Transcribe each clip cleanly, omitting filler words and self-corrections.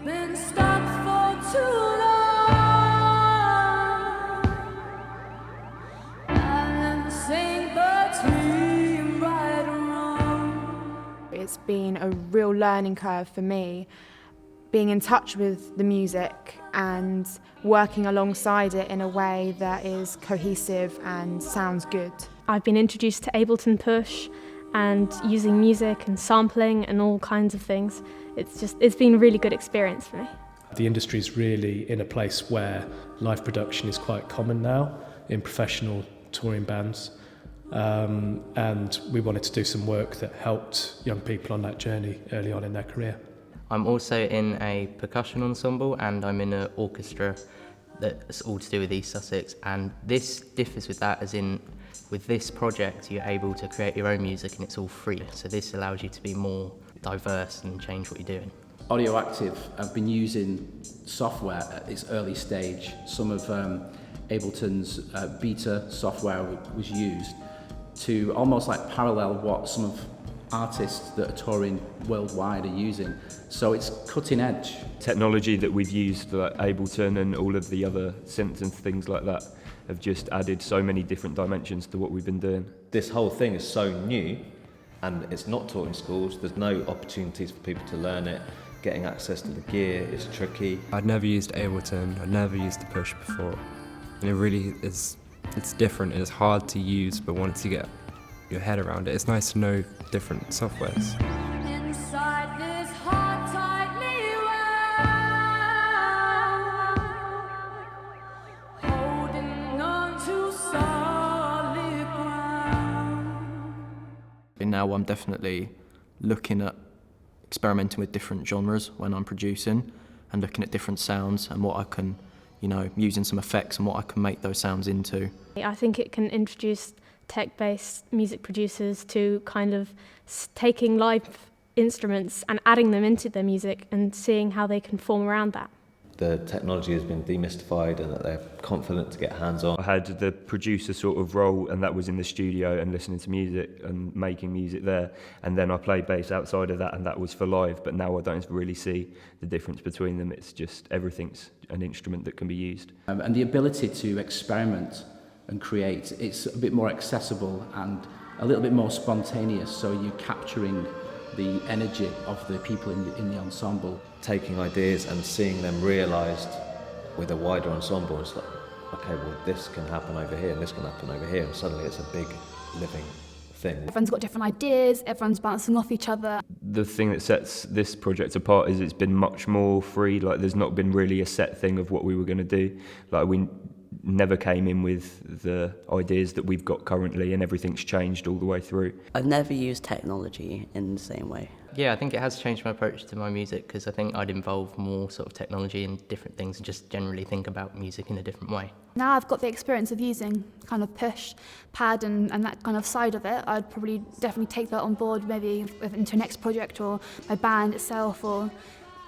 been stuck for too long. And sing between right and wrong. It's been a real learning curve for me, being in touch with the music and working alongside it in a way that is cohesive and sounds good. I've been introduced to Ableton Push and using music and sampling and all kinds of things. It's been a really good experience for me. The industry is really in a place where live production is quite common now in professional touring bands, and we wanted to do some work that helped young people on that journey early on in their career. I'm also in a percussion ensemble and I'm in an orchestra that's all to do with East Sussex, and this differs with that, as in with this project you're able to create your own music and it's all free, so this allows you to be more diverse and change what you're doing. AudioActive have been using software at its early stage. Some of Ableton's beta software was used to almost like parallel what some of artists that are touring worldwide are using. So it's cutting edge. Technology that we've used, like Ableton and all of the other synths and things like that, have just added so many different dimensions to what we've been doing. This whole thing is so new and it's not taught in schools. There's no opportunities for people to learn it. Getting access to the gear is tricky. I'd never used Ableton, I'd never used the Push before. And it really is, it's different and it's hard to use, but once you get your head around it, it's nice to know different softwares. Inside this heart tightly wound, holding on to solid ground. And now I'm definitely looking at experimenting with different genres when I'm producing and looking at different sounds and what I can, using some effects and what I can make those sounds into. I think it can introduce tech-based music producers to kind of taking live instruments and adding them into their music and seeing how they can form around that. The technology has been demystified and that they're confident to get hands-on. I had the producer sort of role, and that was in the studio and listening to music and making music there, and then I played bass outside of that, and that was for live, but now I don't really see the difference between them. It's just everything's an instrument that can be used. And the ability to experiment and create, it's a bit more accessible and a little bit more spontaneous, so you're capturing the energy of the people in the ensemble. Taking ideas and seeing them realised with a wider ensemble, it's like, okay, well this can happen over here and this can happen over here, and suddenly it's a big living thing. Everyone's got different ideas, everyone's bouncing off each other. The thing that sets this project apart is it's been much more free. Like, there's not been really a set thing of what we were going to do. Like, we never came in with the ideas that we've got currently, and everything's changed all the way through. I've never used technology in the same way. Yeah, I think it has changed my approach to my music, because I think I'd involve more sort of technology in different things and just generally think about music in a different way. Now I've got the experience of using kind of push, pad and that kind of side of it. I'd probably definitely take that on board, maybe into a next project or my band itself or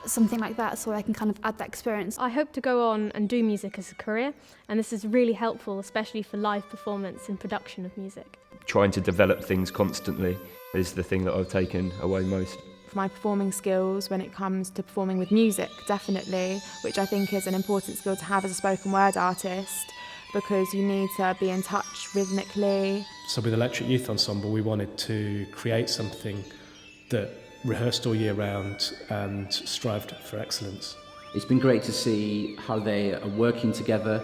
something like that, so I can kind of add that experience. I hope to go on and do music as a career, and this is really helpful, especially for live performance and production of music. Trying to develop things constantly is the thing that I've taken away most. For my performing skills when it comes to performing with music, definitely, which I think is an important skill to have as a spoken word artist, because you need to be in touch rhythmically. So with Electric Youth Ensemble, we wanted to create something that rehearsed all year round and strived for excellence. It's been great to see how they are working together,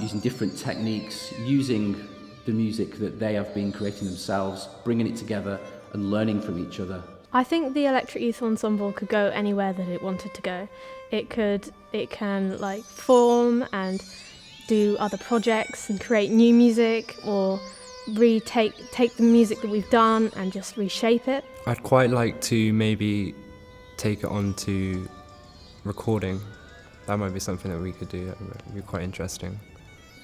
using different techniques, using the music that they have been creating themselves, bringing it together and learning from each other. I think the Electric Youth Ensemble could go anywhere that it wanted to go. It can like form and do other projects and create new music, or take the music that we've done and just reshape it. I'd quite like to maybe take it on to recording. That might be something that we could do. That would be quite interesting.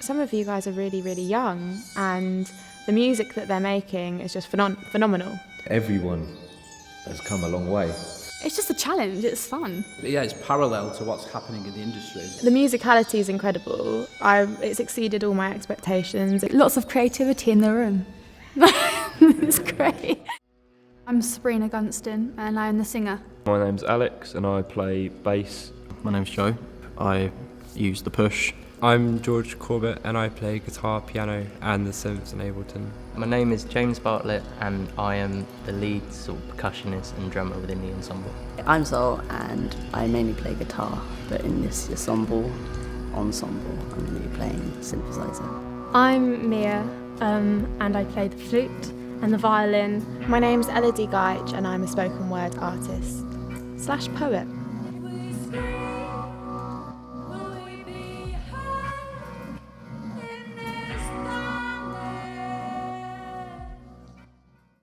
Some of you guys are really, really young, and the music that they're making is just phenomenal. Everyone has come a long way. It's just a challenge, it's fun. But yeah, it's parallel to what's happening in the industry. The musicality is incredible. It's exceeded all my expectations. Lots of creativity in the room. It's great. I'm Sabrina Gunston and I'm the singer. My name's Alex and I play bass. My name's Joe. I use the push. I'm George Corbett and I play guitar, piano and the synths in Ableton. My name is James Bartlett and I am the lead sort of percussionist and drummer within the ensemble. I'm Sol and I mainly play guitar, but in this ensemble, I'm going to be playing synthesizer. I'm Mia, and I play the flute and the violin. My name's Elodie Geich and I'm a spoken word artist / poet.